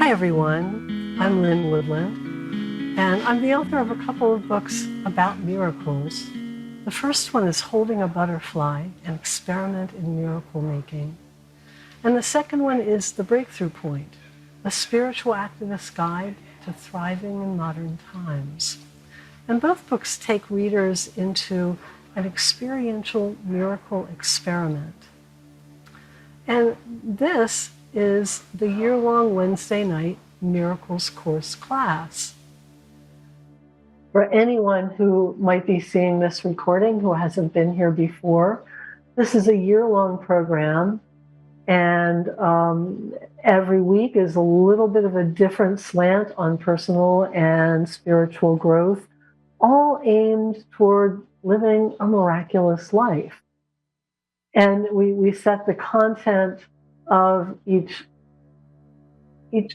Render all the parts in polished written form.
Hi everyone, I'm Lynn Woodland, and I'm the author of a couple of books about miracles. The first one is Holding a Butterfly, an experiment in miracle making. And the second one is The Breakthrough Point, a spiritual activist guide to thriving in modern times. And both books take readers into an experiential miracle experiment. And this is the year-long Wednesday night Miracles Course class. For anyone who might be seeing this recording who hasn't been here before, this is a year-long program, and every week is a little bit of a different slant on personal and spiritual growth, all aimed toward living a miraculous life. And we set the content of each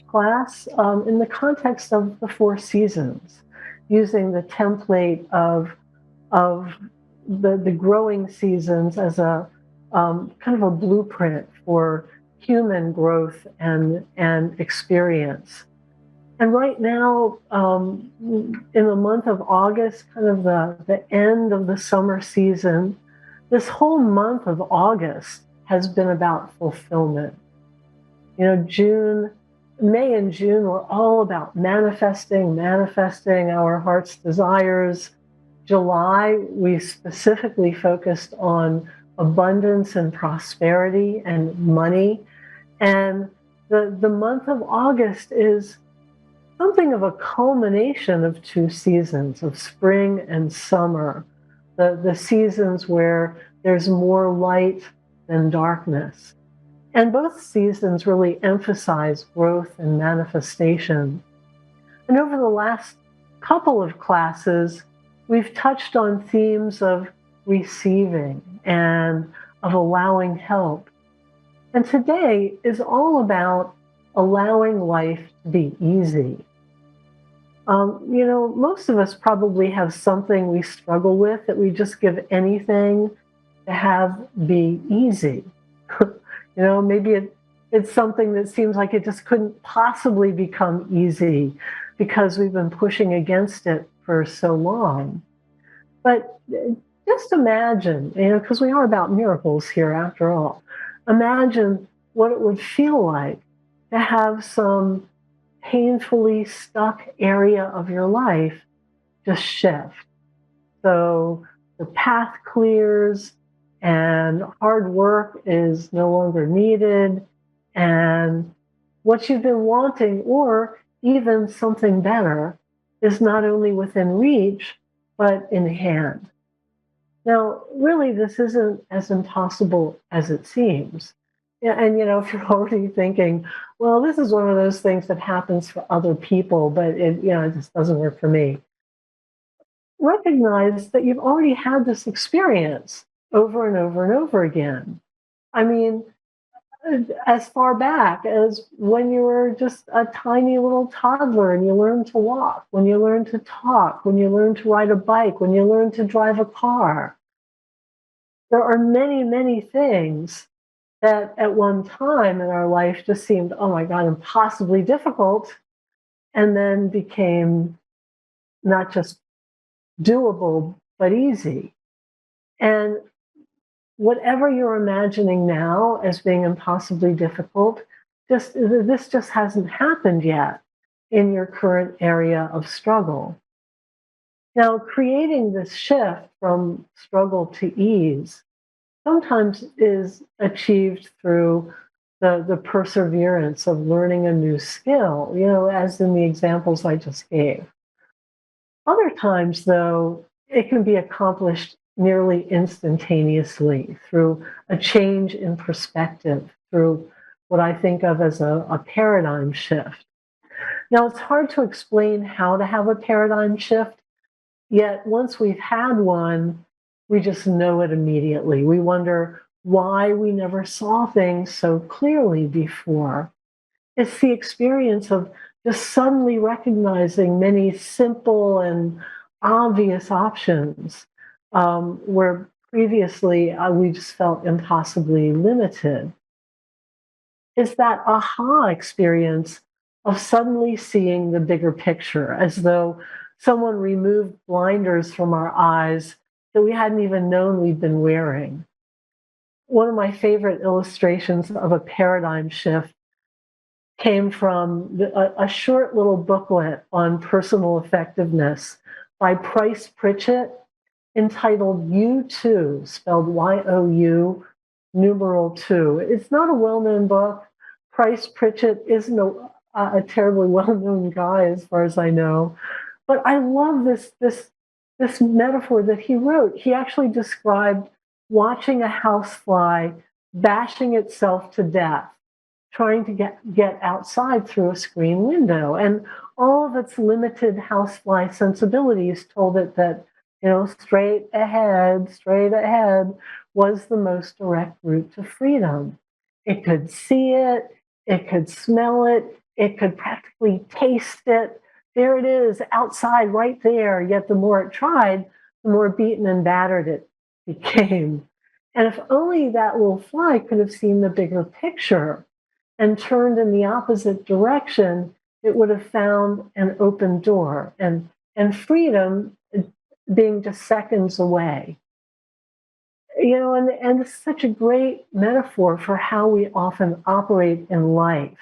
class in the context of the 4 seasons, using the template of the growing seasons as a kind of a blueprint for human growth and experience. And right now, in the month of August, kind of the end of the summer season, this whole month of August has been about fulfillment. You know, May and June were all about manifesting our heart's desires. July, we specifically focused on abundance and prosperity and money. And the month of August is something of a culmination of 2 seasons, of spring and summer, the seasons where there's more light than darkness. And both seasons really emphasize growth and manifestation. And over the last couple of classes, we've touched on themes of receiving and of allowing help. And today is all about allowing life to be easy. You know, most of us probably have something we struggle with that we just give anything to have be easy. You know, maybe it's something that seems like it just couldn't possibly become easy because we've been pushing against it for so long. But just imagine, you know, because we are about miracles here after all, imagine what it would feel like to have some painfully stuck area of your life just shift. So the path clears, and hard work is no longer needed, and what you've been wanting, or even something better, is not only within reach, but in hand. Now, really, this isn't as impossible as it seems. Yeah, and you know, if you're already thinking, well, this is one of those things that happens for other people, but it just doesn't work for me. Recognize that you've already had this experience over and over and over again. I mean, as far back as when you were just a tiny little toddler and you learned to walk, when you learned to talk, when you learned to ride a bike, when you learned to drive a car. There are many, many things that at one time in our life just seemed, oh my God, impossibly difficult, and then became not just doable, but easy. And whatever you're imagining now as being impossibly difficult, this just hasn't happened yet in your current area of struggle. Now, creating this shift from struggle to ease sometimes is achieved through the perseverance of learning a new skill, you know, as in the examples I just gave. Other times, though, it can be accomplished nearly instantaneously through a change in perspective, through what I think of as a paradigm shift. Now, it's hard to explain how to have a paradigm shift, yet once we've had one, we just know it immediately. We wonder why we never saw things so clearly before. It's the experience of just suddenly recognizing many simple and obvious options where previously we just felt impossibly limited. It's that aha experience of suddenly seeing the bigger picture, as though someone removed blinders from our eyes that we hadn't even known we'd been wearing. One of my favorite illustrations of a paradigm shift came from a short little booklet on personal effectiveness by Price Pritchett entitled You Too, spelled YOU, numeral two. It's not a well known book. Price Pritchett isn't a terribly well known guy, as far as I know. But I love this metaphor that he wrote. He actually described watching a housefly bashing itself to death, trying to get outside through a screen window. And all of its limited housefly sensibilities told it that, straight ahead was the most direct route to freedom. It could see it, it could smell it, it could practically taste it. There it is, outside, right there. Yet the more it tried, the more beaten and battered it became. And if only that little fly could have seen the bigger picture and turned in the opposite direction, it would have found an open door and freedom being just seconds away. And it's such a great metaphor for how we often operate in life.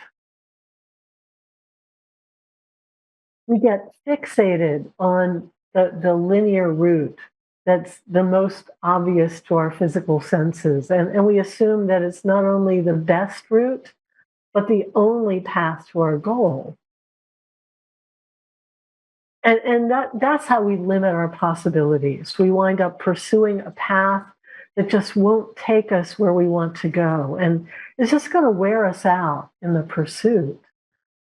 We get fixated on the linear route that's the most obvious to our physical senses. And we assume that it's not only the best route, but the only path to our goal. And that's how we limit our possibilities. We wind up pursuing a path that just won't take us where we want to go. And it's just going to wear us out in the pursuit.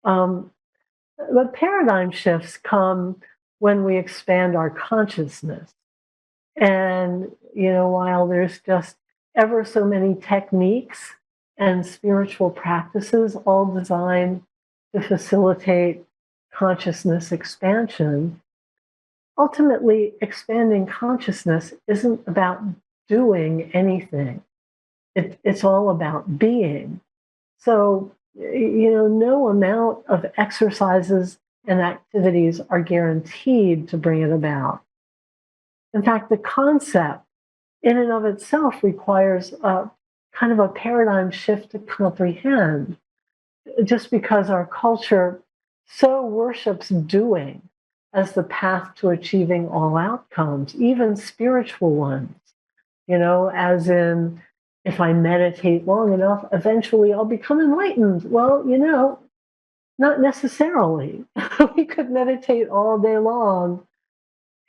But paradigm shifts come when we expand our consciousness. And, while there's just ever so many techniques and spiritual practices all designed to facilitate consciousness expansion, ultimately expanding consciousness isn't about doing anything. It's all about being. So, no amount of exercises and activities are guaranteed to bring it about. In fact, the concept in and of itself requires a kind of a paradigm shift to comprehend, just because our culture so worships doing as the path to achieving all outcomes, even spiritual ones, as in, if I meditate long enough, eventually I'll become enlightened. Well, not necessarily. We could meditate all day long.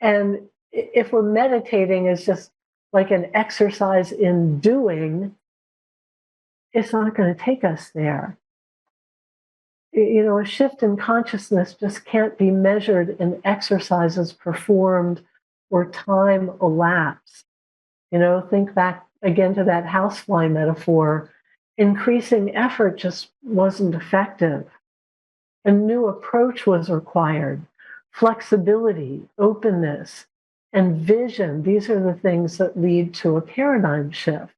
And if we're meditating as just like an exercise in doing, it's not going to take us there. A shift in consciousness just can't be measured in exercises performed or time elapsed. Think back again to that housefly metaphor. Increasing effort just wasn't effective. A new approach was required. Flexibility, openness, and vision. These are the things that lead to a paradigm shift,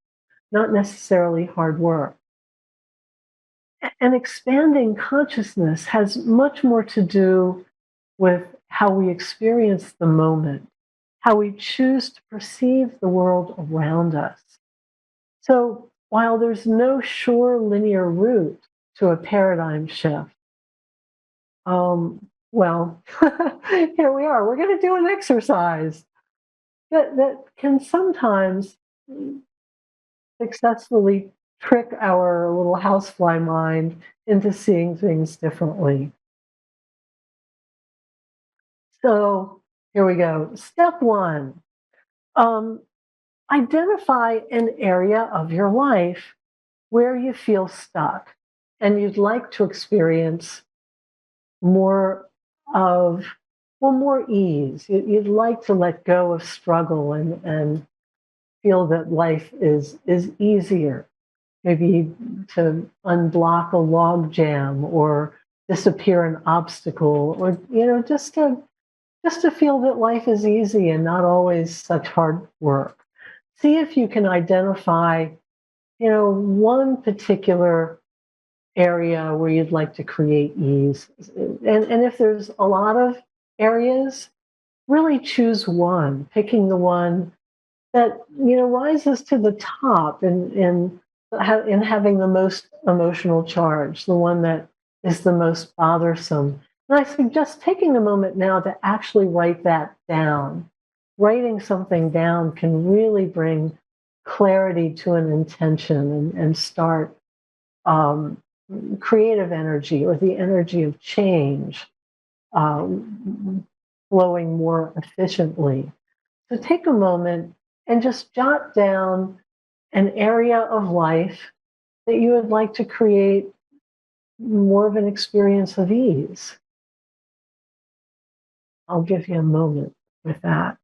not necessarily hard work. And expanding consciousness has much more to do with how we experience the moment, how we choose to perceive the world around us. So while there's no sure linear route to a paradigm shift, well, here we are. We're going to do an exercise that can sometimes successfully trick our little housefly mind into seeing things differently. So here we go. Step one, identify an area of your life where you feel stuck and you'd like to experience more of, more ease. You'd like to let go of struggle and feel that life is easier. Maybe to unblock a log jam or disappear an obstacle, or just to feel that life is easy and not always such hard work. See if you can identify, one particular area where you'd like to create ease. And if there's a lot of areas, really choose one, picking the one that rises to the top in having the most emotional charge, the one that is the most bothersome. And I suggest taking a moment now to actually write that down. Writing something down can really bring clarity to an intention and start um, creative energy or the energy of change flowing more efficiently. So take a moment and just jot down an area of life that you would like to create more of an experience of ease. I'll give you a moment with that.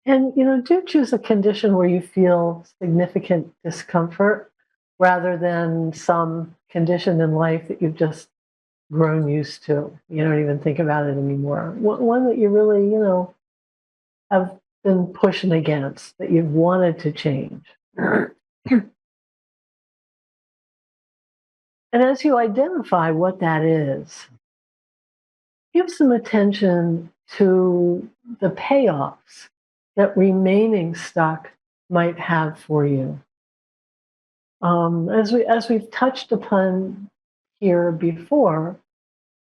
And do choose a condition where you feel significant discomfort rather than some condition in life that you've just grown used to. You don't even think about it anymore. One that you really, have been pushing against, that you've wanted to change. And as you identify what that is, give some attention to the payoffs that remaining stuck might have for you. As we've touched upon here before,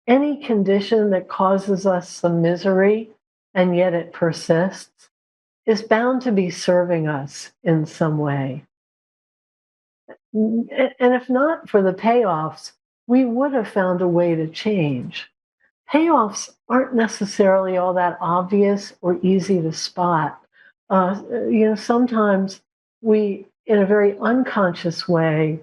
any condition that causes us some misery and yet it persists is bound to be serving us in some way. And if not for the payoffs, we would have found a way to change. Payoffs aren't necessarily all that obvious or easy to spot. Sometimes we, in a very unconscious way,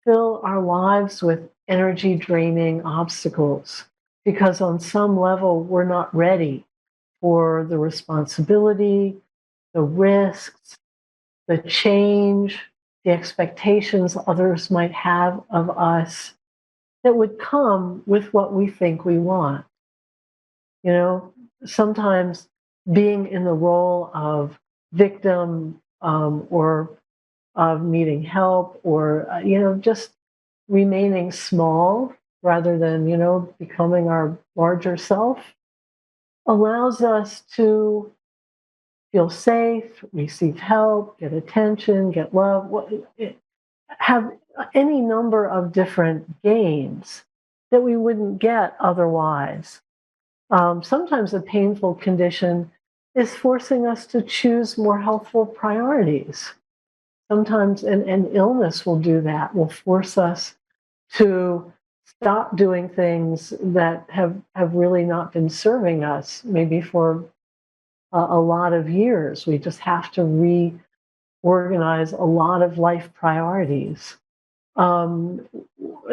fill our lives with energy draining obstacles because on some level we're not ready for the responsibility, the risks, the change, the expectations others might have of us that would come with what we think we want. You know, sometimes being in the role of victim or of needing help or, just remaining small rather than, becoming our larger self allows us to feel safe, receive help, get attention, get love, have any number of different gains that we wouldn't get otherwise. Sometimes a painful condition is forcing us to choose more healthful priorities. Sometimes an illness will do that, will force us to stop doing things that have really not been serving us, maybe for a lot of years. We just have to reorganize a lot of life priorities. Um,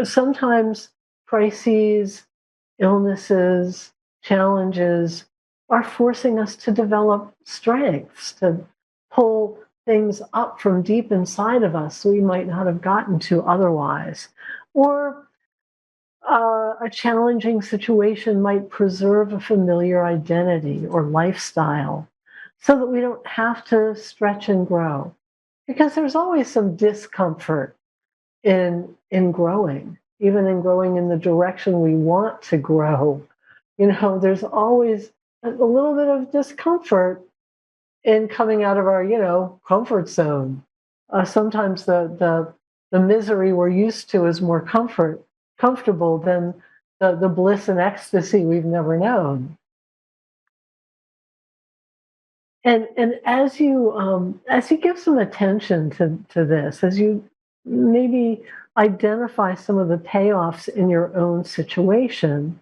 Sometimes crises, illnesses, challenges are forcing us to develop strengths, to pull things up from deep inside of us we might not have gotten to otherwise. Or a challenging situation might preserve a familiar identity or lifestyle so that we don't have to stretch and grow. Because there's always some discomfort in growing, even in growing in the direction we want to grow. There's always a little bit of discomfort in coming out of our, comfort zone. Sometimes the misery we're used to is more comfortable than the bliss and ecstasy we've never known. And as you give some attention to this, as you maybe identify some of the payoffs in your own situation,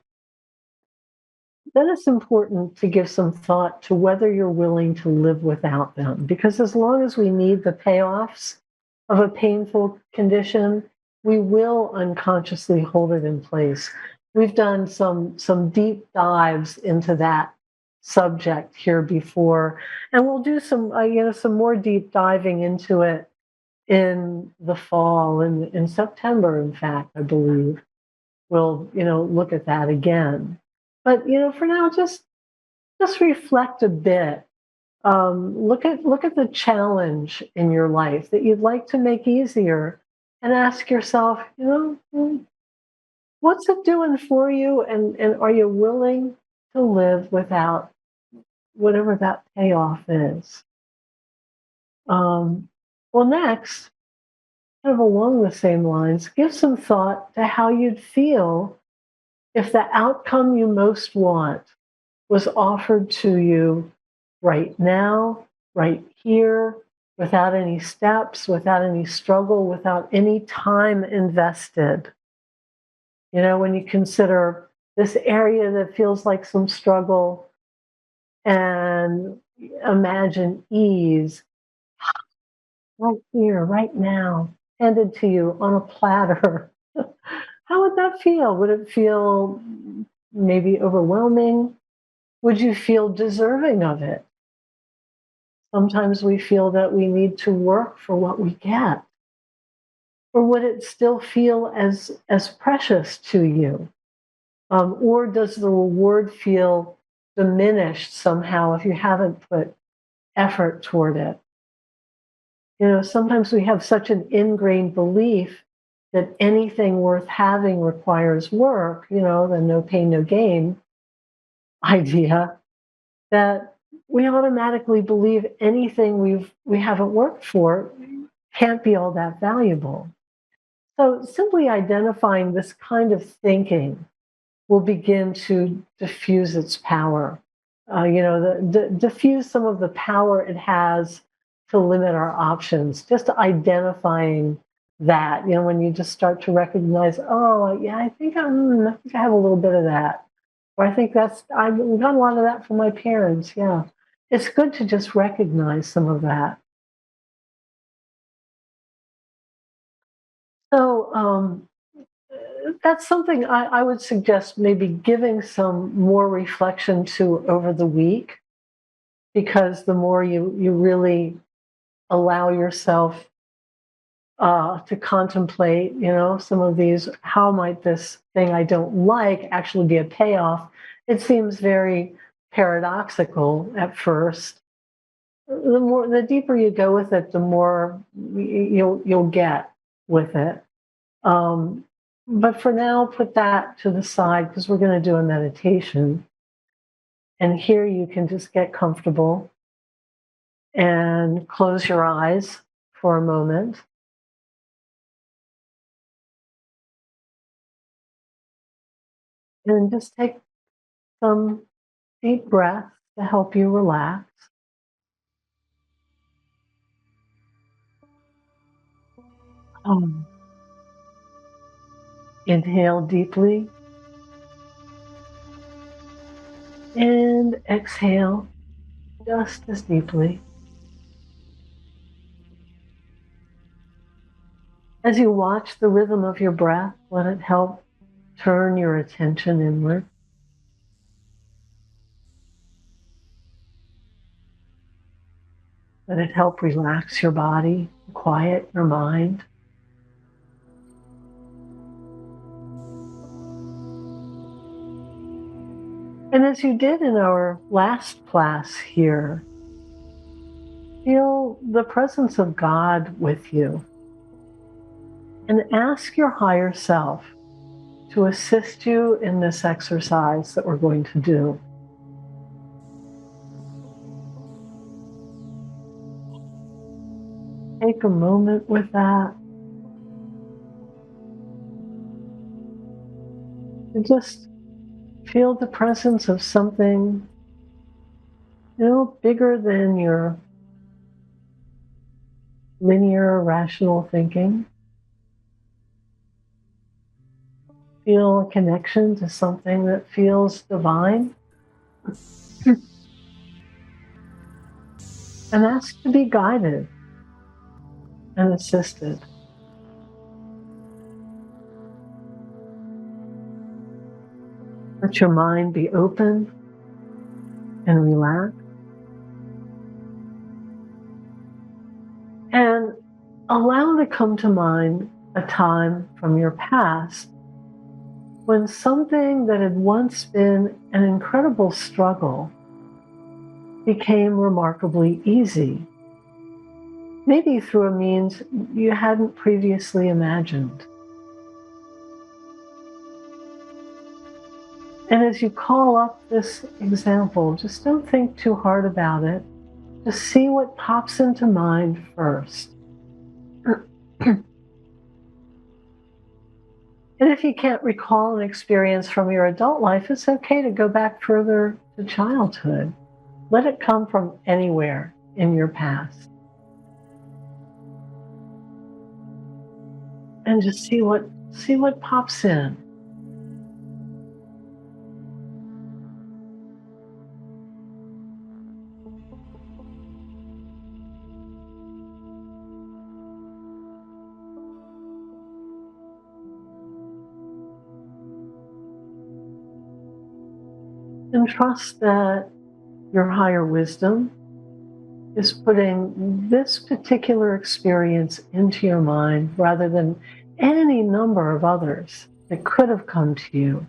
then it's important to give some thought to whether you're willing to live without them. Because as long as we need the payoffs of a painful condition, we will unconsciously hold it in place. We've done some deep dives into that subject here before, and we'll do some more deep diving into it in the fall, in September, in fact, I believe. we'll, look at that again. But, for now, just reflect a bit. Look at the challenge in your life that you'd like to make easier, and ask yourself, what's it doing for you, and are you willing to live without whatever that payoff is? Well, next, kind of along the same lines, give some thought to how you'd feel if the outcome you most want was offered to you right now, right here, without any steps, without any struggle, without any time invested. When you consider this area that feels like some struggle, and imagine ease right here, right now, handed to you on a platter. How would that feel? Would it feel maybe overwhelming? Would you feel deserving of it? Sometimes we feel that we need to work for what we get. Or would it still feel as precious to you? Or does the reward feel diminished somehow if you haven't put effort toward it? Sometimes we have such an ingrained belief that anything worth having requires work, the no pain, no gain idea, that we automatically believe anything we haven't worked for can't be all that valuable. So simply identifying this kind of thinking will begin to diffuse its power. Diffuse some of the power it has to limit our options. Just identifying that, when you just start to recognize, oh yeah, I think I have a little bit of that, or I think I got a lot of that from my parents. Yeah, it's good to just recognize some of that. So that's something I would suggest maybe giving some more reflection to over the week, because the more you really allow yourself to contemplate, some of these, how might this thing I don't like actually be a payoff? It seems very paradoxical at first. The deeper you go with it, the more you'll get with it. Um, but for now, put that to the side, because we're going to do a meditation. And here you can just get comfortable and close your eyes for a moment. And just take some deep breaths to help you relax. Um, Inhale deeply and exhale just as deeply. As you watch the rhythm of your breath, let it help turn your attention inward. Let it help relax your body, quiet your mind. And as you did in our last class here, feel the presence of God with you, and ask your higher self to assist you in this exercise that we're going to do. Take a moment with that, and just feel the presence of something, bigger than your linear, rational thinking. Feel a connection to something that feels divine, and ask to be guided and assisted. Let your mind be open and relaxed. And allow to come to mind a time from your past when something that had once been an incredible struggle became remarkably easy, maybe through a means you hadn't previously imagined. And as you call up this example, just don't think too hard about it. Just see what pops into mind first. And if you can't recall an experience from your adult life, it's okay to go back further to childhood. Let it come from anywhere in your past. And just see what pops in. And trust that your higher wisdom is putting this particular experience into your mind rather than any number of others that could have come to you,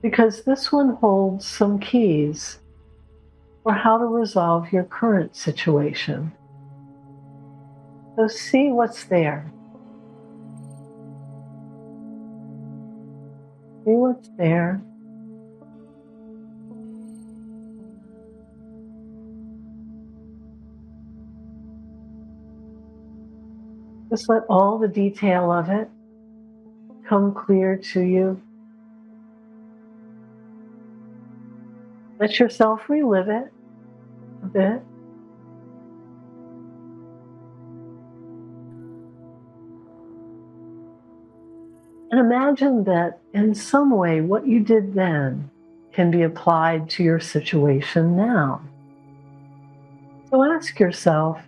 because this one holds some keys for how to resolve your current situation. So see what's there. See what's there. Just let all the detail of it come clear to you. Let yourself relive it a bit. And imagine that in some way what you did then can be applied to your situation now. So ask yourself,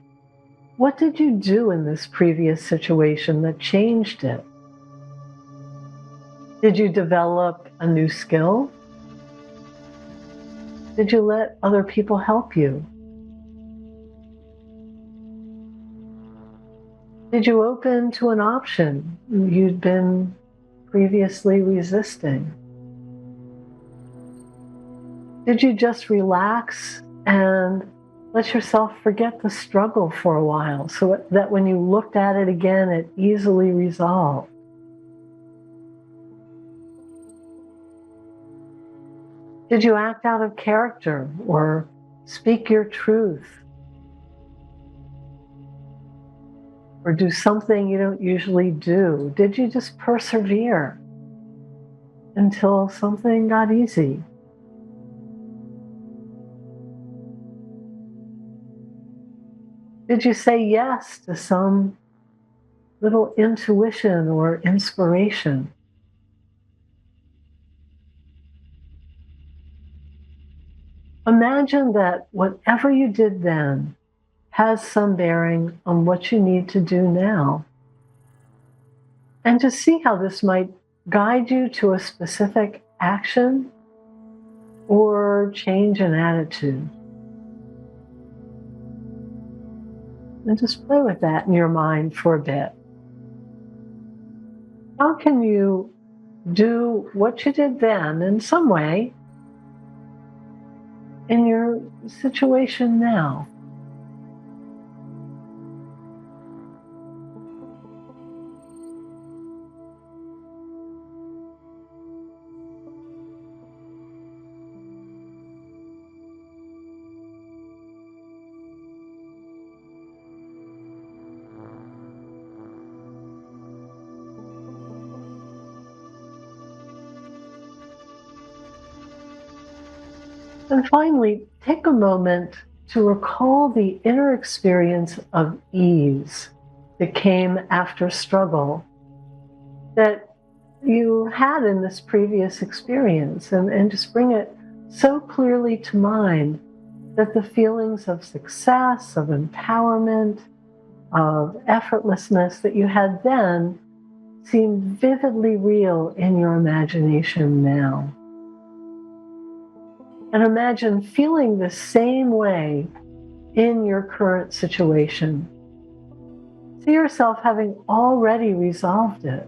what did you do in this previous situation that changed it? Did you develop a new skill? Did you let other people help you? Did you open to an option you'd been previously resisting? Did you just relax and let yourself forget the struggle for a while so that when you looked at it again, it easily resolved? Did you act out of character or speak your truth? Or do something you don't usually do? Did you just persevere until something got easy? Did you say yes to some little intuition or inspiration? Imagine that whatever you did then has some bearing on what you need to do now. And to see how this might guide you to a specific action or change in attitude. And just play with that in your mind for a bit. How can you do what you did then in some way in your situation now? And finally, take a moment to recall the inner experience of ease that came after struggle that you had in this previous experience, and just bring it so clearly to mind that the feelings of success, of empowerment, of effortlessness that you had then seem vividly real in your imagination now. And imagine feeling the same way in your current situation. See yourself having already resolved it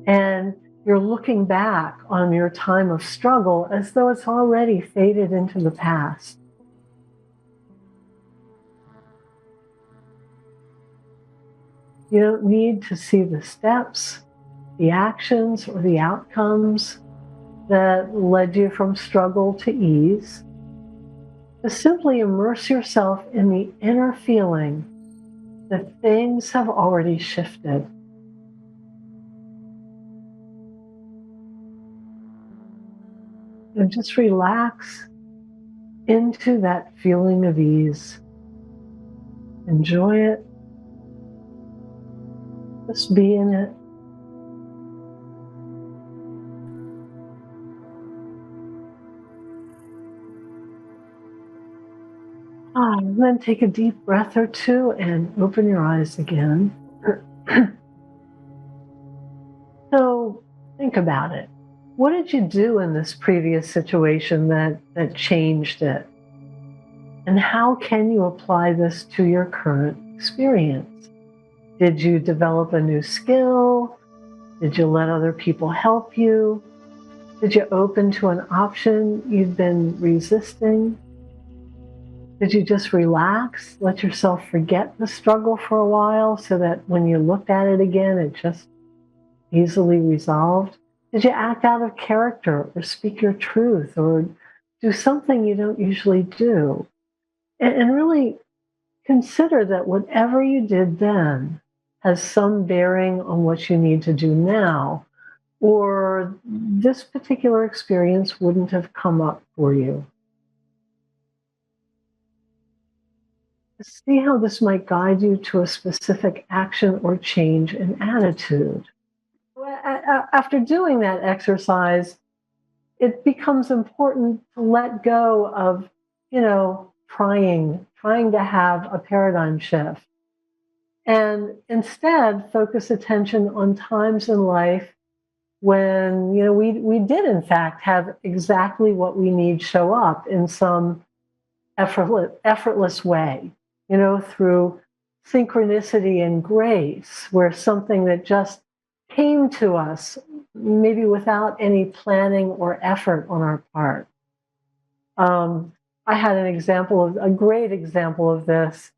and You're looking back on your time of struggle as though it's already faded into the past. You don't need to see the steps, the actions, or the outcomes that led you from struggle to ease. Just simply immerse yourself in the inner feeling that things have already shifted. And just relax into that feeling of ease. Enjoy it. Just be in it. And then take a deep breath or two and open your eyes again. So think about it. What did you do in this previous situation that changed it? And how can you apply this to your current experience? Did you develop a new skill? Did you let other people help you? Did you open to an option you've been resisting? Did you just relax, let yourself forget the struggle for a while so that when you looked at it again, it just easily resolved? Did you act out of character or speak your truth or do something you don't usually do? And really consider that whatever you did then has some bearing on what you need to do now, or this particular experience wouldn't have come up for you. See how this might guide you to a specific action or change in attitude. After doing that exercise, it becomes important to let go of, trying to have a paradigm shift. And instead, focus attention on times in life when, we did in fact have exactly what we need show up in some effortless way, through synchronicity and grace, where something that just came to us, maybe without any planning or effort on our part. I had a great example of this.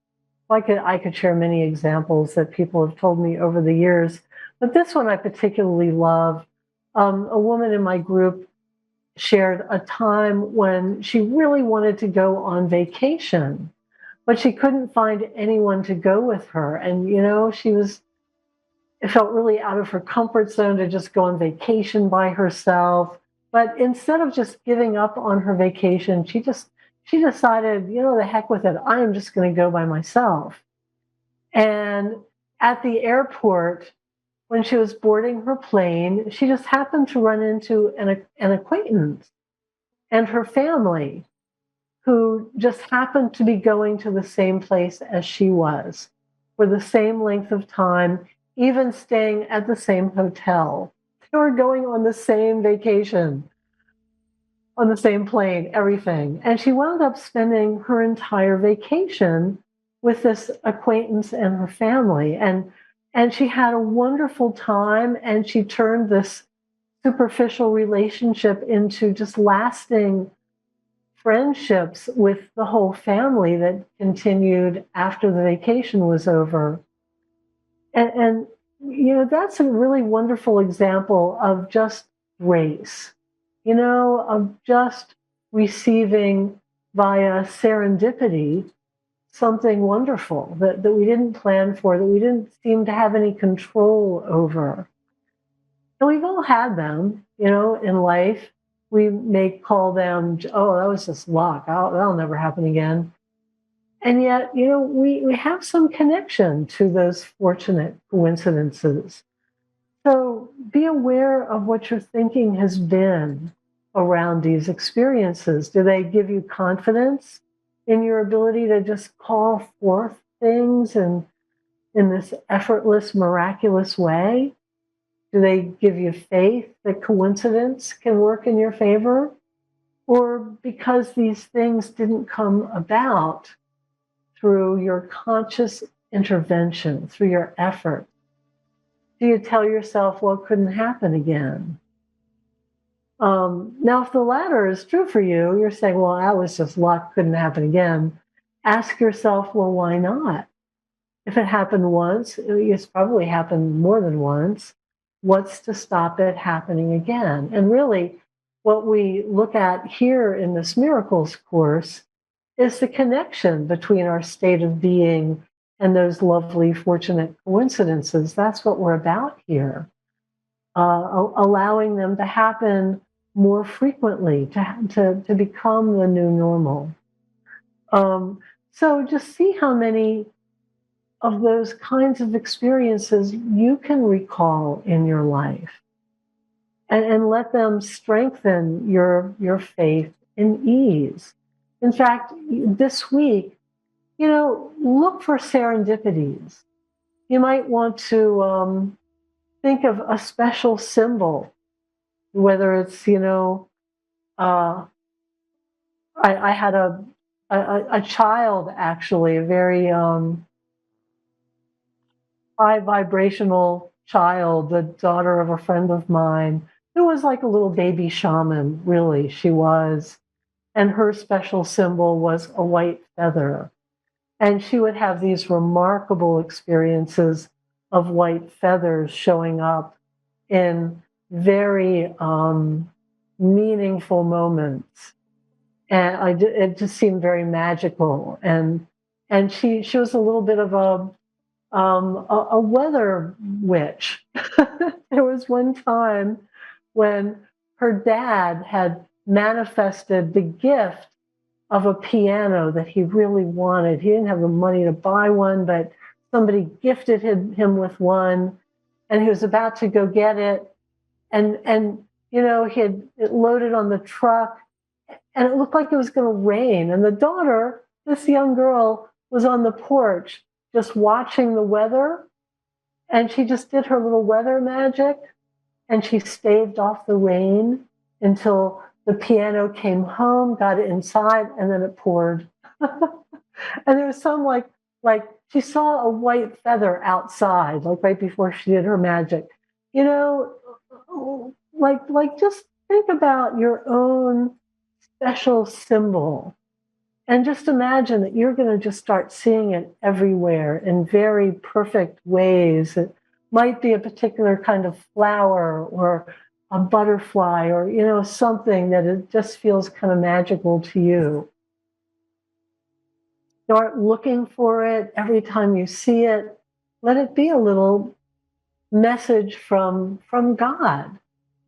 I could share many examples that people have told me over the years, but this one I particularly love. A woman in my group shared a time when she really wanted to go on vacation, but she couldn't find anyone to go with her. And, it felt really out of her comfort zone to just go on vacation by herself. But instead of just giving up on her vacation, she decided, the heck with it. I am just going to go by myself. And at the airport, when she was boarding her plane, she just happened to run into an acquaintance and her family who just happened to be going to the same place as she was for the same length of time, even staying at the same hotel. They were going on the same vacation, on the same plane, everything. And she wound up spending her entire vacation with this acquaintance and her family. And she had a wonderful time, and she turned this superficial relationship into just lasting friendships with the whole family that continued after the vacation was over. And that's a really wonderful example of just grace, of just receiving via serendipity something wonderful that we didn't plan for, that we didn't seem to have any control over. And we've all had them, in life. We may call them, oh, that was just luck. That'll never happen again. And yet, we have some connection to those fortunate coincidences. So be aware of what your thinking has been around these experiences. Do they give you confidence in your ability to just call forth things in this effortless, miraculous way? Do they give you faith that coincidence can work in your favor? Or because these things didn't come about through your conscious intervention, through your effort, Do you tell yourself, well, it couldn't happen again? Now, if the latter is true for you, you're saying, well, that was just luck, couldn't happen again. Ask yourself, well, why not? If it happened once, it's probably happened more than once. What's to stop it happening again? And really, what we look at here in this miracles course is the connection between our state of being and those lovely, fortunate coincidences. That's what we're about here, allowing them to happen more frequently, to become the new normal. So just see how many of those kinds of experiences you can recall in your life, and let them strengthen your faith in ease. In fact, this week, look for serendipities. You might want to think of a special symbol, whether it's, I had a child, actually, a very high vibrational child, the daughter of a friend of mine, who was like a little baby shaman, really, she was. And her special symbol was a white feather. And she would have these remarkable experiences of white feathers showing up in very meaningful moments. It just seemed very magical. And she was a little bit of a weather witch. There was one time when her dad had manifested the gift of a piano that he really wanted. He didn't have the money to buy one, but somebody gifted him with one, and he was about to go get it. And he had it loaded on the truck, and it looked like it was going to rain. And the daughter, this young girl, was on the porch just watching the weather, and she just did her little weather magic, and she staved off the rain until the piano came home, got it inside, and then it poured. And there was some like she saw a white feather outside, like right before she did her magic. Like just think about your own special symbol, and just imagine that you're going to just start seeing it everywhere in very perfect ways. It might be a particular kind of flower or a butterfly, or something that it just feels kind of magical to you. Start looking for it every time you see it. Let it be a little message from God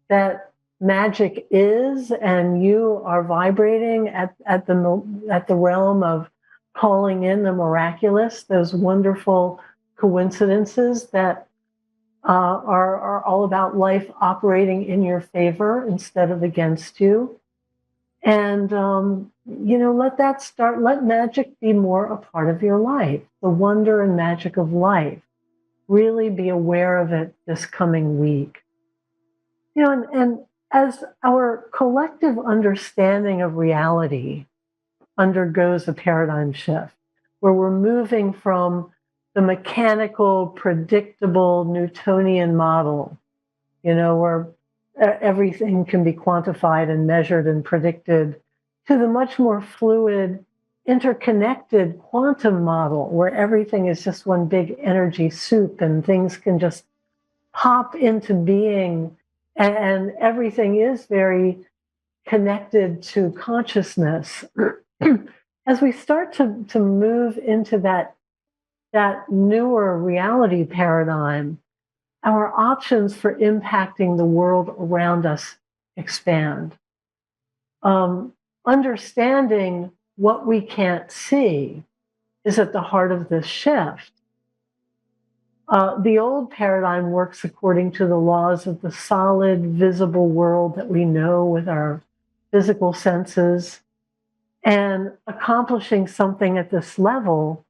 that magic is, and you are vibrating at the realm of calling in the miraculous, those wonderful coincidences that are all about life operating in your favor instead of against you. And let magic be more a part of your life, the wonder and magic of life. Really be aware of it this coming week. And as our collective understanding of reality undergoes a paradigm shift, where we're moving from the mechanical, predictable Newtonian model, where everything can be quantified and measured and predicted, to the much more fluid, interconnected quantum model, where everything is just one big energy soup and things can just pop into being, and everything is very connected to consciousness. As we start to move into that newer reality paradigm, our options for impacting the world around us expand. Understanding what we can't see is at the heart of this shift. The old paradigm works according to the laws of the solid, visible world that we know with our physical senses. And accomplishing something at this level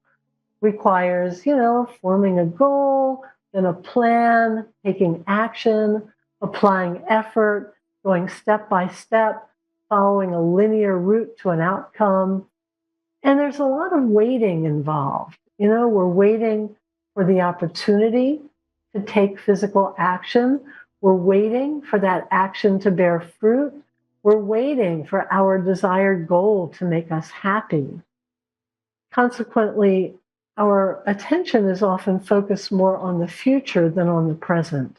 requires, forming a goal, then a plan, taking action, applying effort, going step by step, following a linear route to an outcome. And there's a lot of waiting involved. We're waiting for the opportunity to take physical action. We're waiting for that action to bear fruit. We're waiting for our desired goal to make us happy. Consequently, our attention is often focused more on the future than on the present.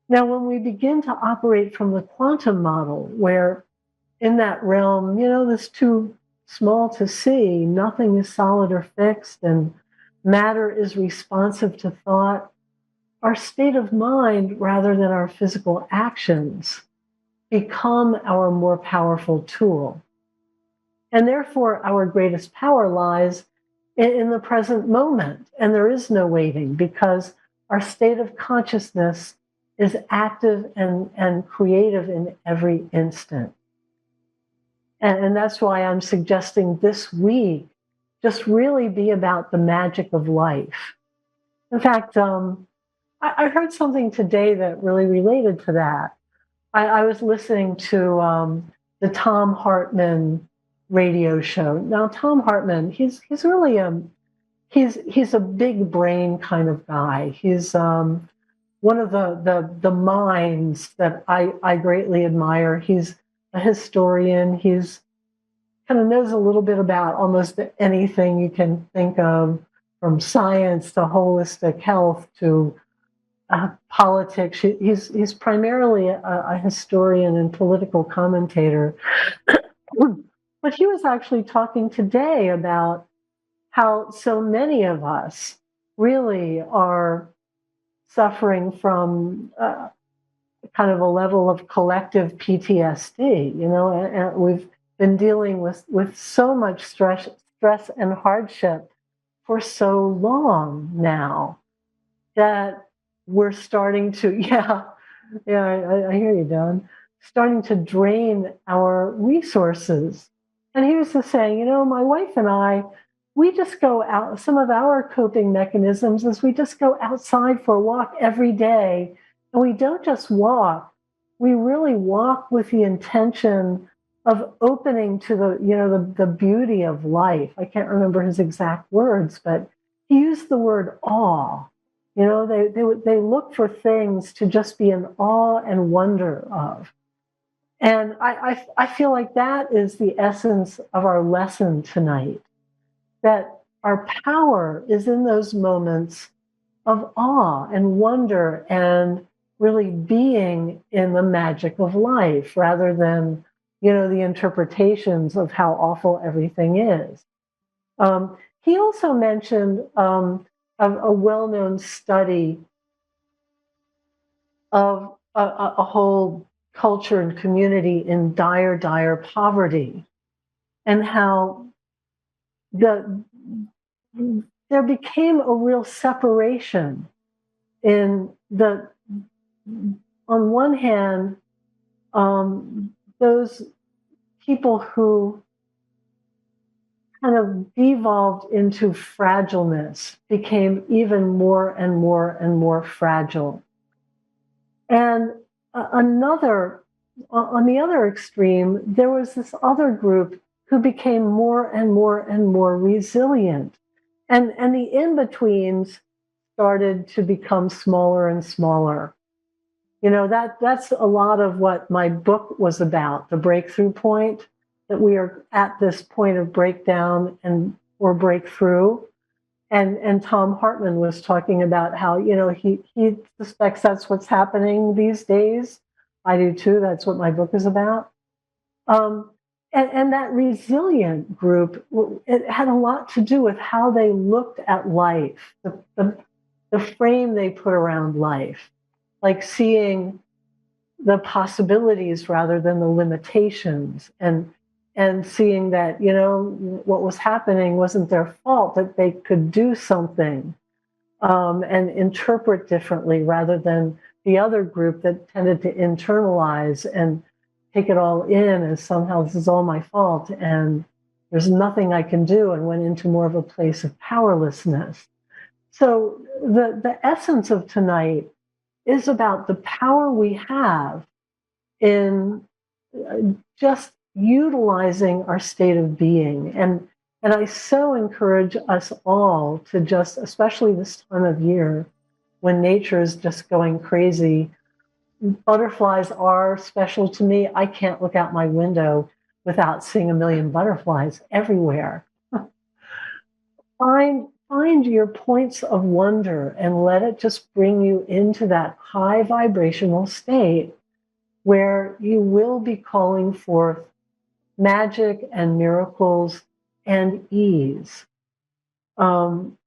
Now, when we begin to operate from the quantum model, where in that realm, this too small to see, nothing is solid or fixed, and matter is responsive to thought, our state of mind, rather than our physical actions, become our more powerful tool. And therefore, our greatest power lies in the present moment. And there is no waiting, because our state of consciousness is active and creative in every instant. And that's why I'm suggesting this week just really be about the magic of life. In fact, I heard something today that really related to that. I was listening to the Tom Hartman radio show. Now, Tom Hartman, he's really he's a big brain kind of guy. He's one of the minds that I greatly admire. He's a historian. He's kind of knows a little bit about almost anything you can think of, from science to holistic health to politics. He's primarily a historian and political commentator. But he was actually talking today about how so many of us really are suffering from kind of a level of collective PTSD, and we've been dealing with so much stress and hardship for so long now that we're starting to, I hear you, Don, starting to drain our resources. And he was just saying, my wife and I, we just go out, some of our coping mechanisms is we just go outside for a walk every day. And we don't just walk, we really walk with the intention of opening to the beauty of life. I can't remember his exact words, but he used the word awe. They look for things to just be in awe and wonder of. And I feel like that is the essence of our lesson tonight, that our power is in those moments of awe and wonder and really being in the magic of life, rather than, the interpretations of how awful everything is. He also mentioned a well-known study of a whole culture and community in dire poverty, and how there became a real separation in on one hand, those people who kind of devolved into fragileness became even more and more and more fragile. And on the other extreme, there was this other group who became more and more and more resilient. And the in-betweens started to become smaller and smaller. That's a lot of what my book was about, the breakthrough point, that we are at this point of breakdown or breakthrough. And Tom Hartman was talking about how, he suspects that's what's happening these days. I do too. That's what my book is about. And that resilient group, it had a lot to do with how they looked at life, the frame they put around life, like seeing the possibilities rather than the limitations, and seeing that, what was happening wasn't their fault, that they could do something and interpret differently, rather than the other group that tended to internalize and take it all in as somehow this is all my fault and there's nothing I can do, and went into more of a place of powerlessness. So the essence of tonight is about the power we have in just utilizing our state of being. And I so encourage us all to just, especially this time of year, when nature is just going crazy. Butterflies are special to me. I can't look out my window without seeing a million butterflies everywhere. Find your points of wonder and let it just bring you into that high vibrational state where you will be calling forth magic and miracles and ease. Um,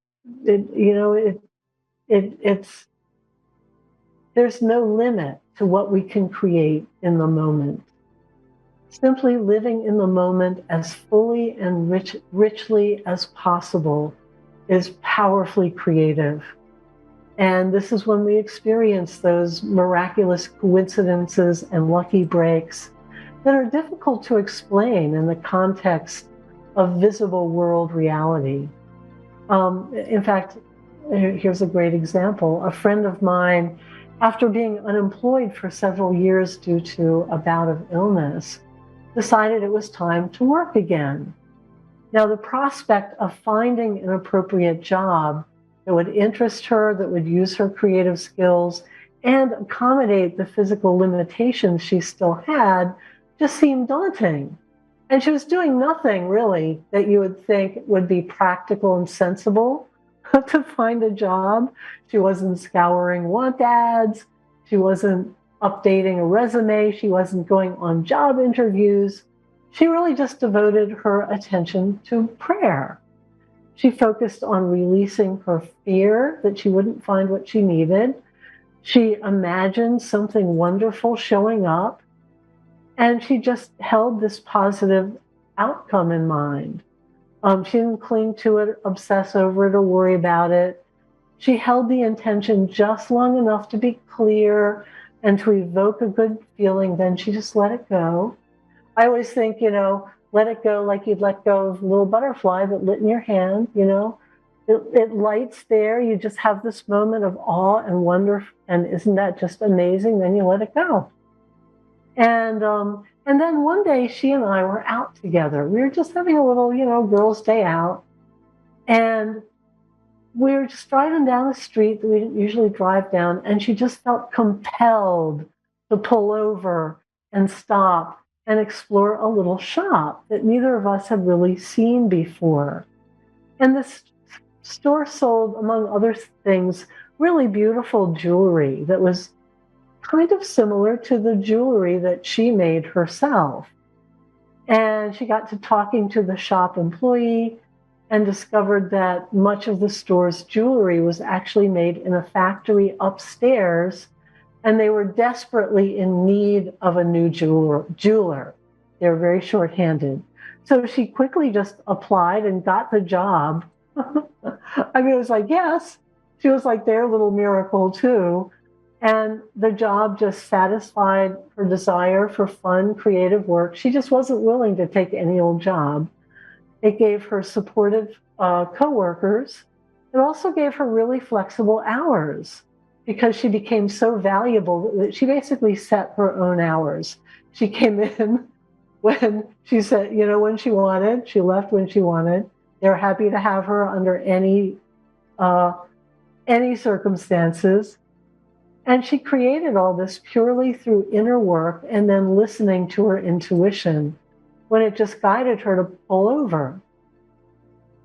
it's there's no limit to what we can create in the moment. Simply living in the moment as fully and richly as possible is powerfully creative. And this is when we experience those miraculous coincidences and lucky breaks that are difficult to explain in the context of visible world reality. In fact, here's a great example. A friend of mine, after being unemployed for several years due to a bout of illness, decided it was time to work again. Now, the prospect of finding an appropriate job that would interest her, that would use her creative skills, and accommodate the physical limitations she still had just seemed daunting. And she was doing nothing really that you would think would be practical and sensible to find a job. She wasn't scouring want ads. She wasn't updating a resume. She wasn't going on job interviews. She really just devoted her attention to prayer. She focused on releasing her fear that she wouldn't find what she needed. She imagined something wonderful showing up. And she just held this positive outcome in mind. She didn't cling to it, obsess over it, or worry about it. She held the intention just long enough to be clear and to evoke a good feeling. Then she just let it go. I always think, let it go like you'd let go of a little butterfly that lit in your hand, It lights there. You just have this moment of awe and wonder. And isn't that just amazing? Then you let it go. And then one day she and I were out together. We were just having a little, girls' day out. And we were just driving down the street that we didn't usually drive down. And she just felt compelled to pull over and stop and explore a little shop that neither of us had really seen before. And this store sold, among other things, really beautiful jewelry that was kind of similar to the jewelry that she made herself. And she got to talking to the shop employee and discovered that much of the store's jewelry was actually made in a factory upstairs, and they were desperately in need of a new jeweler. They were very short-handed. So she quickly just applied and got the job. It was like, yes. She was like their little miracle too. And the job just satisfied her desire for fun, creative work. She just wasn't willing to take any old job. It gave her supportive coworkers. It also gave her really flexible hours because she became so valuable that she basically set her own hours. She came in when she said, when she wanted. She left when she wanted. They were happy to have her under any circumstances. And she created all this purely through inner work and then listening to her intuition when it just guided her to pull over.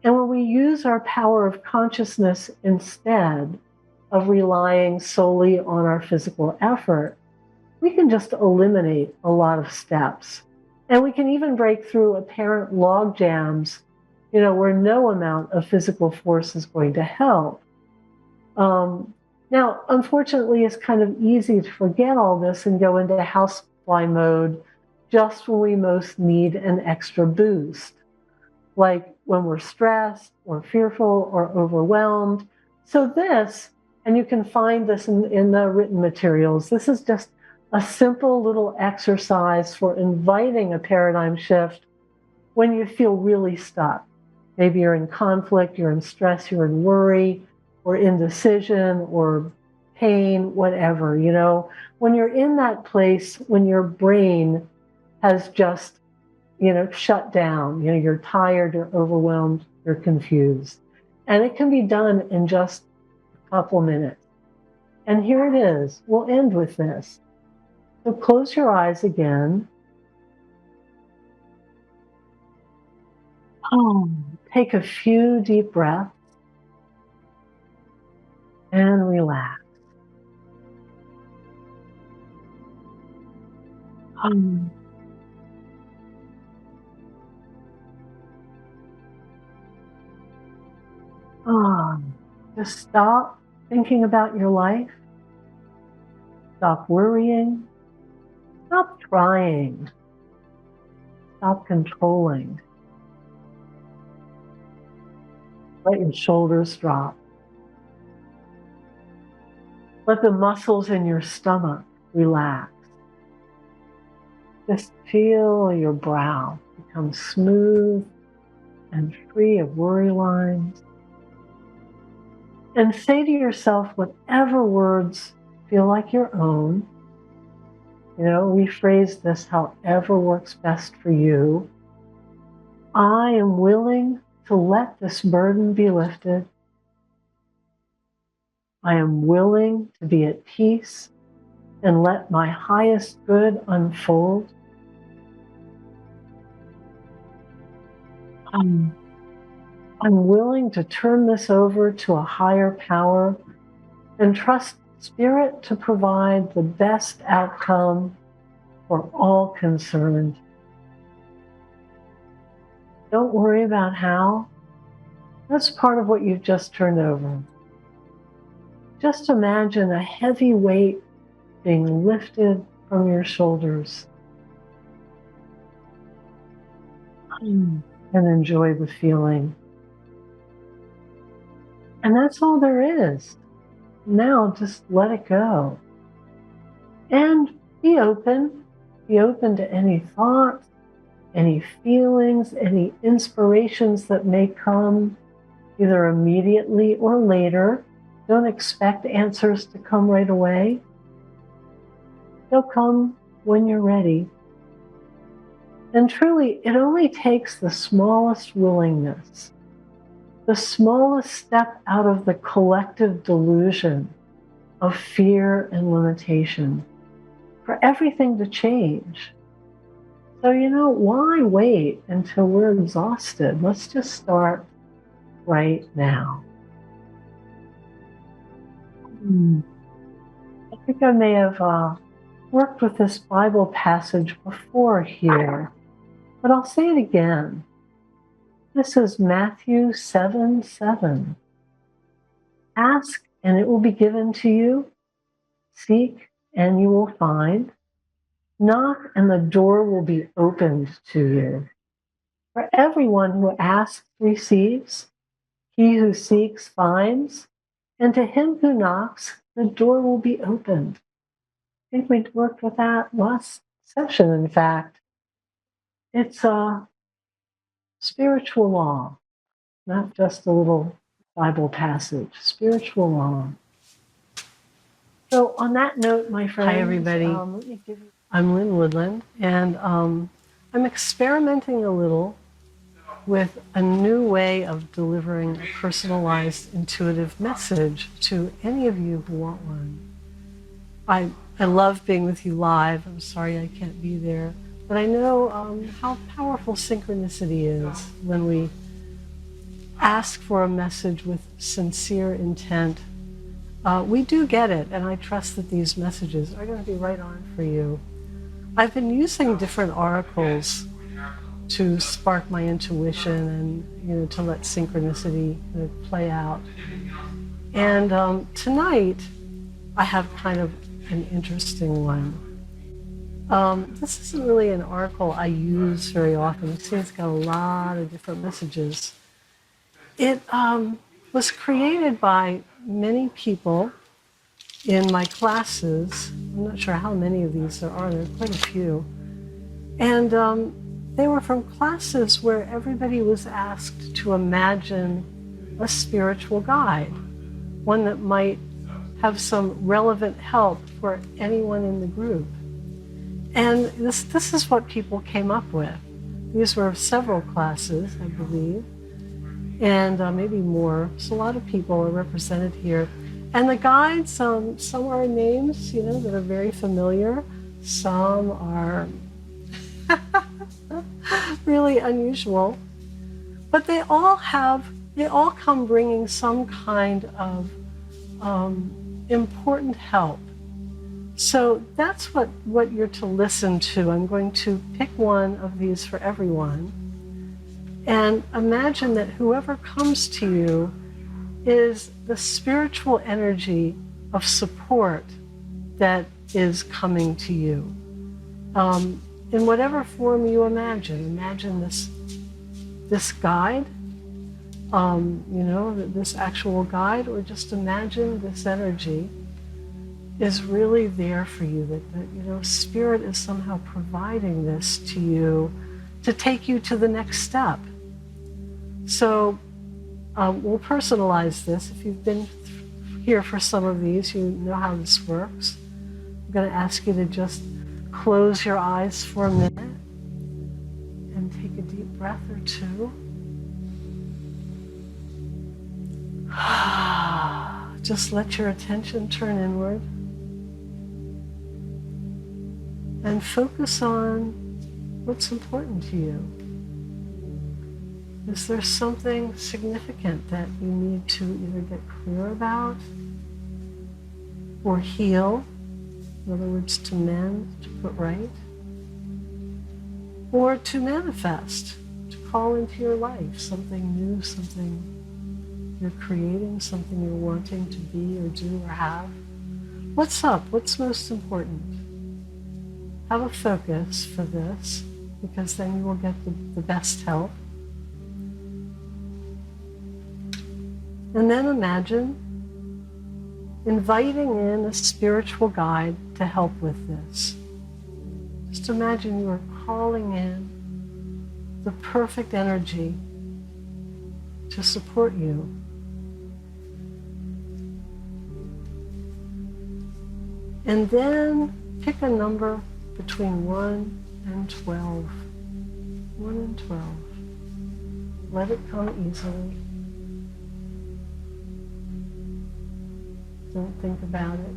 And when we use our power of consciousness instead of relying solely on our physical effort, we can just eliminate a lot of steps. And we can even break through apparent log jams, where no amount of physical force is going to help. Now, unfortunately, it's kind of easy to forget all this and go into housefly mode just when we most need an extra boost, like when we're stressed or fearful or overwhelmed. So this, and you can find this in the written materials, this is just a simple little exercise for inviting a paradigm shift when you feel really stuck. Maybe you're in conflict, you're in stress, you're in worry, or indecision, or pain, whatever, when you're in that place, when your brain has just, shut down, you're tired, you're overwhelmed, you're confused. And it can be done in just a couple minutes. And here it is. We'll end with this. So close your eyes again. Take a few deep breaths and relax. Just stop thinking about your life. Stop worrying. Stop trying. Stop controlling. Let your shoulders drop. Let the muscles in your stomach relax. Just feel your brow become smooth and free of worry lines. And say to yourself whatever words feel like your own. Rephrase this however works best for you. I am willing to let this burden be lifted. I am willing to be at peace and let my highest good unfold. I'm willing to turn this over to a higher power and trust Spirit to provide the best outcome for all concerned. Don't worry about how. That's part of what you've just turned over. Just imagine a heavy weight being lifted from your shoulders. And enjoy the feeling. And that's all there is. Now just let it go. And be open. Be open to any thoughts, any feelings, any inspirations that may come either immediately or later. Don't expect answers to come right away. They'll come when you're ready. And truly, it only takes the smallest willingness, the smallest step out of the collective delusion of fear and limitation for everything to change. So, why wait until we're exhausted? Let's just start right now. I think I may have worked with this Bible passage before here, but I'll say it again. This is Matthew 7:7. Ask and it will be given to you. Seek and you will find. Knock and the door will be opened to you. For everyone who asks receives. He who seeks finds. And to him who knocks, the door will be opened. I think we worked with that last session, in fact. It's a spiritual law, not just a little Bible passage, spiritual law. So on that note, my friends. Hi, everybody. I'm Lynn Woodland, and I'm experimenting a little with a new way of delivering a personalized, intuitive message to any of you who want one. I love being with you live. I'm sorry I can't be there, but I know how powerful synchronicity is when we ask for a message with sincere intent. We do get it, and I trust that these messages are going to be right on for you. I've been using different oracles to spark my intuition and to let synchronicity play out. And tonight I have kind of an interesting one. This isn't really an oracle I use very often. You see, it's got a lot of different messages. It was created by many people in my classes. I'm not sure how many of these there are. There are quite a few. And they were from classes where everybody was asked to imagine a spiritual guide, one that might have some relevant help for anyone in the group. And this is what people came up with. These were several classes, I believe, and maybe more. So a lot of people are represented here. And the guides, some are names, that are very familiar. Some are really unusual. But they all come bringing some kind of important help. So that's what you're to listen to. I'm going to pick one of these for everyone. And imagine that whoever comes to you is the spiritual energy of support that is coming to you. In whatever form you imagine. Imagine this guide, this actual guide, or just imagine this energy is really there for you, that Spirit is somehow providing this to you to take you to the next step. So we'll personalize this. If you've been here for some of these, you know how this works. I'm going to ask you to just close your eyes for a minute and take a deep breath or two. Just let your attention turn inward and focus on what's important to you. Is there something significant that you need to either get clear about or heal? In other words, to mend, to put right, or to manifest, to call into your life something new, something you're creating, something you're wanting to be or do or have. What's up? What's most important? Have a focus for this, because then you will get the best help. And then imagine inviting in a spiritual guide to help with this. Just imagine you are calling in the perfect energy to support you. And then pick a number between 1 and 12. 1 and 12. Let it come easily. Don't think about it.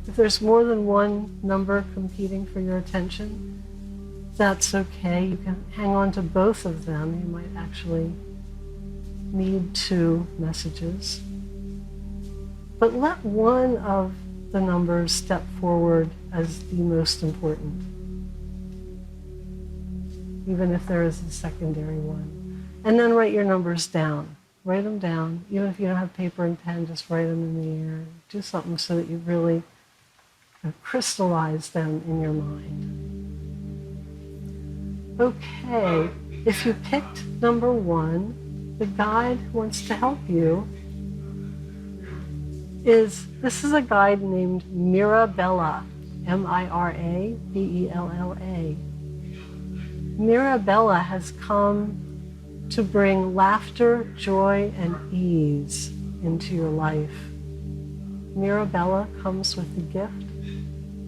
If there's more than one number competing for your attention, that's okay. You can hang on to both of them. You might actually need 2 messages. But let one of the numbers step forward as the most important, even if there is a secondary one. And then write your numbers down. Write them down. Even if you don't have paper and pen, just write them in the air. Do something so that you really crystallize them in your mind. Okay, if you picked number 1, the guide who wants to help you this is a guide named Mirabella, M-I-R-A-B-E-L-L-A. Mirabella has come to bring laughter, joy, and ease into your life. Mirabella comes with the gift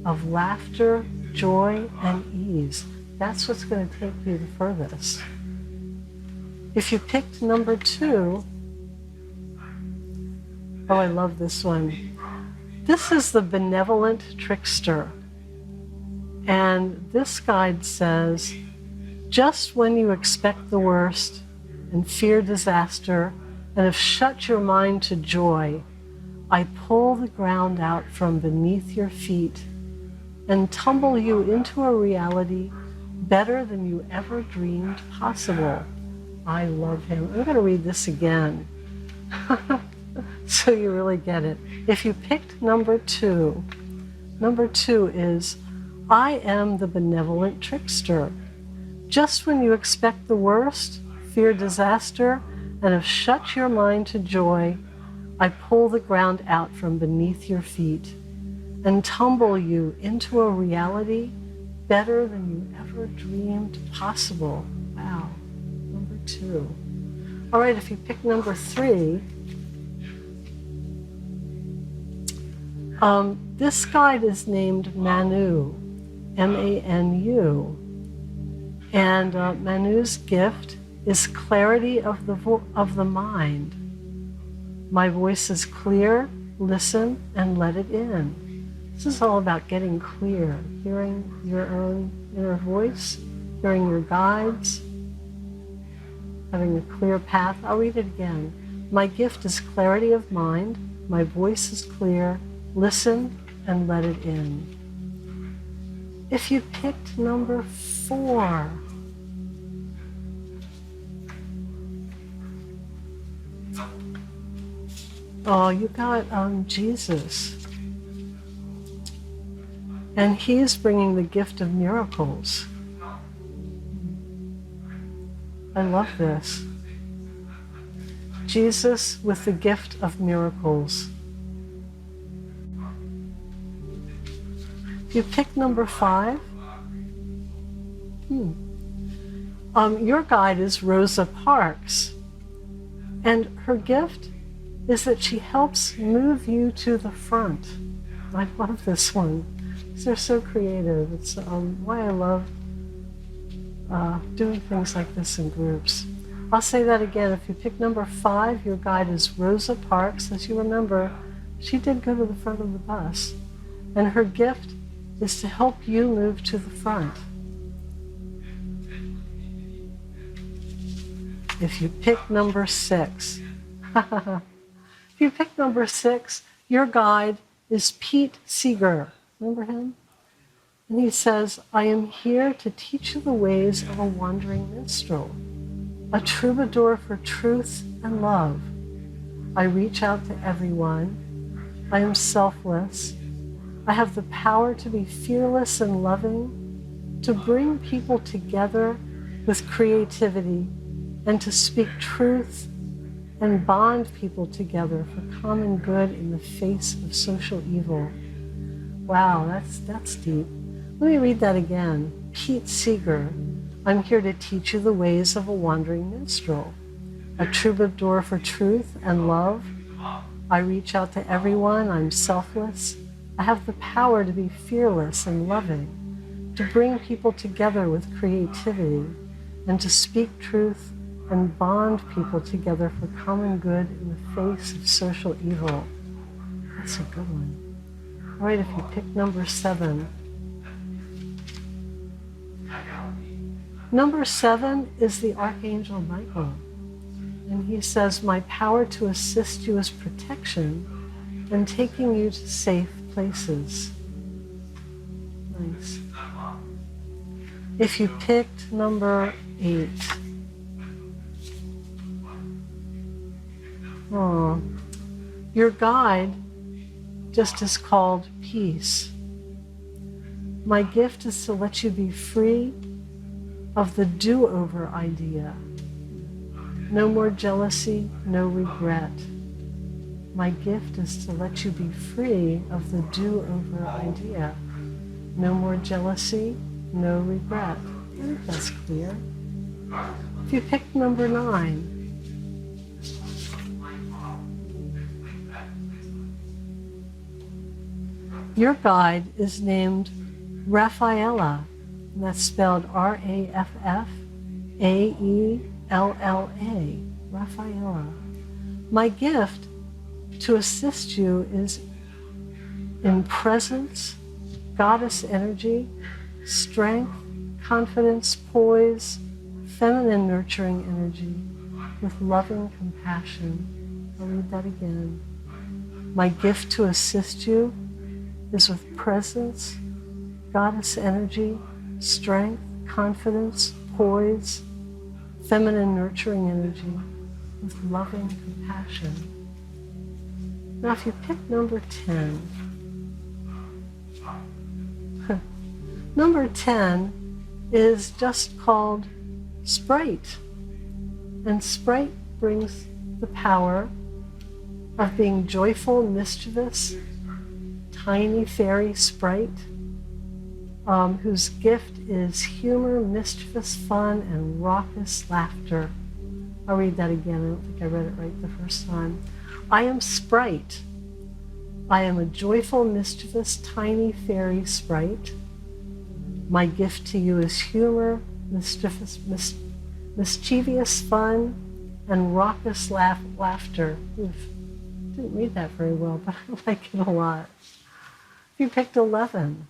of laughter, joy, and ease. That's what's going to take you the furthest. If you picked number 2, oh, I love this one. This is the benevolent trickster. And this guide says, just when you expect the worst and fear disaster and have shut your mind to joy, I pull the ground out from beneath your feet and tumble you into a reality better than you ever dreamed possible. I love him. I'm going to read this again so you really get it. If you picked number 2, number 2 is, I am the benevolent trickster. Just when you expect the worst, fear disaster, and have shut your mind to joy, I pull the ground out from beneath your feet and tumble you into a reality better than you ever dreamed possible. Wow, number 2. All right, if you pick number 3, this guide is named Manu, M-A-N-U. And Manu's gift is clarity of the mind. My voice is clear listen, and let it in. This is all about getting clear, hearing your own inner voice, hearing your guides, having a clear path. I'll read it again. My gift is clarity of mind. My voice is clear. Listen and let it in. If you picked number 4, oh, you got Jesus. And he's bringing the gift of miracles. I love this. Jesus with the gift of miracles. If you pick number 5, your guide is Rosa Parks. And her gift is that she helps move you to the front. I love this one. They're so creative. It's why I love doing things like this in groups. I'll say that again. If you pick number 5, your guide is Rosa Parks. As you remember, she did go to the front of the bus. And her gift is to help you move to the front. If you pick number 6, if you pick number 6, your guide is Pete Seeger. Remember him? And he says, I am here to teach you the ways of a wandering minstrel, a troubadour for truth and love. I reach out to everyone. I am selfless. I have the power to be fearless and loving, to bring people together with creativity, and to speak truth and bond people together for common good in the face of social evil. Wow, that's deep. Let me read that again. Pete Seeger, I'm here to teach you the ways of a wandering minstrel, a troubadour for truth and love. I reach out to everyone. I'm selfless. I have the power to be fearless and loving, to bring people together with creativity, and to speak truth and bond people together for common good in the face of social evil. That's a good one. All right, if you pick number 7. Number 7 is the Archangel Michael. And he says, my power to assist you is protection and taking you to safe places. Nice. If you picked number 8. Oh, your guide just is called peace. My gift is to let you be free of the do-over idea. No more jealousy, no regret. My gift is to let you be free of the do-over idea. No more jealousy, no regret. I think that's clear. If you pick number 9, your guide is named Rafaela, and that's spelled Raffaella, Rafaela. My gift to assist you is in presence, goddess energy, strength, confidence, poise, feminine nurturing energy, with loving compassion. I'll read that again. My gift to assist you is with presence, goddess energy, strength, confidence, poise, feminine nurturing energy, with loving compassion. Now if you pick number 10, number 10 is just called Sprite. And Sprite brings the power of being joyful, mischievous, tiny fairy sprite, whose gift is humor, mischievous fun, and raucous laughter. I'll read that again. I don't think I read it right the first time. I am Sprite. I am a joyful, mischievous, tiny fairy sprite. My gift to you is humor, mischievous fun, and raucous laughter. Oof. didn't read that very well, but I like it a lot. You picked 11.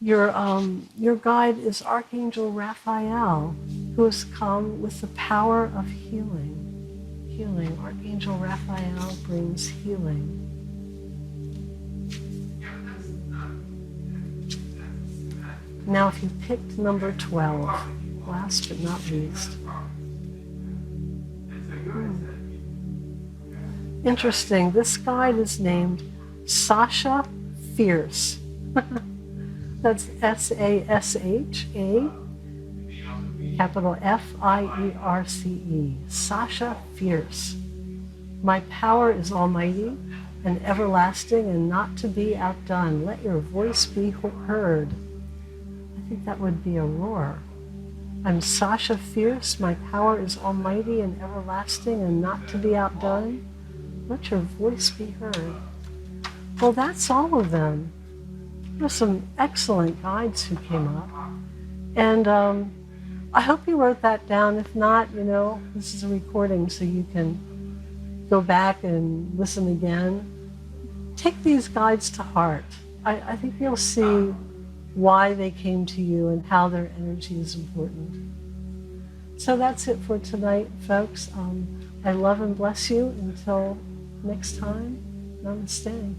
Your guide is Archangel Raphael, who has come with the power of healing. Healing. Archangel Raphael brings healing. Now, if you picked number 12, last but not least. Interesting. This guide is named Sasha Fierce. That's S-A-S-H-A, capital F-I-E-R-C-E. Sasha Fierce. My power is almighty and everlasting and not to be outdone. Let your voice be heard. I think that would be a roar. I'm Sasha Fierce. My power is almighty and everlasting and not to be outdone. Let your voice be heard. Well, that's all of them. There were some excellent guides who came up. And I hope you wrote that down. If not, this is a recording so you can go back and listen again. Take these guides to heart. I think you'll see why they came to you and how their energy is important. So that's it for tonight, folks. I love and bless you. Until next time, namaste.